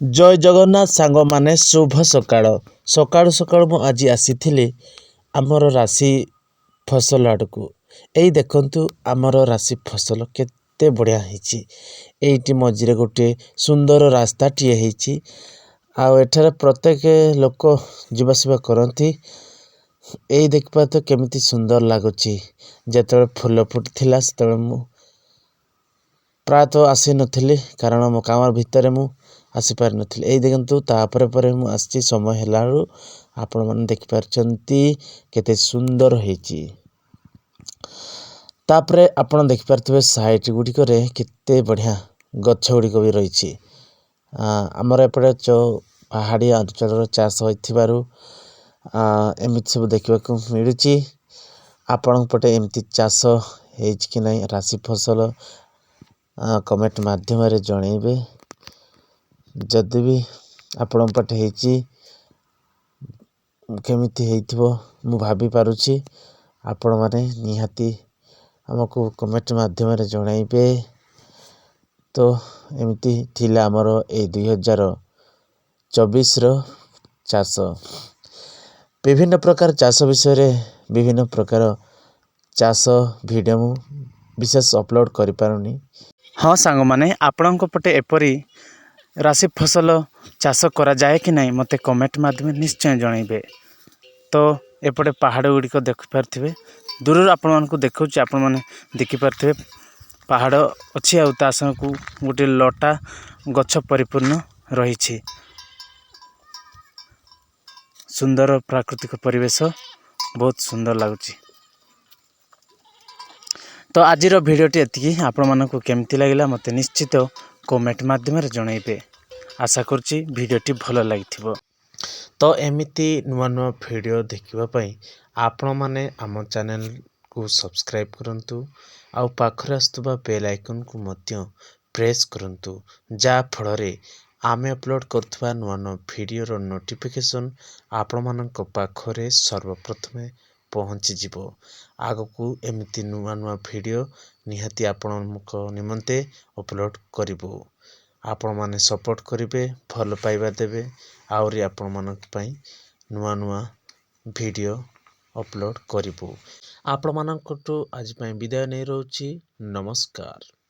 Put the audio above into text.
जय जगन्नाथ सांग माने शुभ सकाळ सकाळु सकाळु मु आज आसी आमर राशि फसल आड़क यही देखु आमर राशि फसल केते बढ़िया होती मझे गोटे सुंदर रास्ता टीए होती आठार प्रत्येक लोक जीवासवा करती यही देखा तो केमिति सुंदर लगुच जिते फूल फुटी से मु प्रायतः आसी नी कारण मो काम भितर मु आसी पार नथिली एई देखंतु तापर पर मु आसी समय हैला आपण माने देखि पारचंती केते सुंदर हेची तापरे आपण देखि पारथबे साइट गुडी करे केते बढ़िया गछ गुडी को भी रहिची हमर एपडे पहाड़ी अंचल चाष होइथिबारु एमिति सब देखिबा को मिलुची आपण पटे एमिति चाष हेच कि नहीं राशि फसल कमेंट माध्यम रे जणैबे जदि भी आपण पटे हेची केमिति हेइथिबो मु भाबी पारुची आपण माने निहाती हमको कमेंट माध्यम रे जणैबे तो एमिति थिला हमर ए 2024 रो चाष विभिन्न प्रकार चाष विषय रे विभिन्न प्रकार चाष वीडियो मु विशेष अपलोड करि पारुनी। हाँ सांग माने आपणक पटे एपरी राशि फसल चाष करा जाए कि नहीं मते कमेंट माध्यम निश्चय जणैबे। तो एपटे पहाड़ गुड़िक देखिपारे दूर आपण देखा आपण मैंने देखिपारे पहाड़ अच्छी आसन को गोटे लटा गछ परिपूर्ण रही सुंदर प्राकृतिक परिवेश बहुत सुंदर लगुच। तो आज भिडियोटी एतिकी आपण मानक केमती लगिला मते निश्चित कमेंट माध्यम जणैबे। आशा करुच्ची भिडियोटी भल लगी। तो एमिति नुआ नुआ भिडियो देखिबा आपण माने आम चैनल को सब्सक्राइब करंतु आउ पाखरे आस्तुबा बेल आइकन को मध्य प्रेस करंतु जा फल रे आमे अपलोड करथुबा नुआ नुआ भिडियो रो नोटिफिकेशन आपण मानक पाखरे सर्वप्रथमे पहुँची जिवो। आगकू एमिति नुआ नुआ भिडियो निहाती आपणक निमंते अपलोड करिवो। आपण माने सपोर्ट करिवे भल पाइबा देवे आउरी आपण मानक पई नुआ नुआ भिडियो अपलोड करिवो। आपण मानक आज पई विदाय नै रहउची। नमस्कार।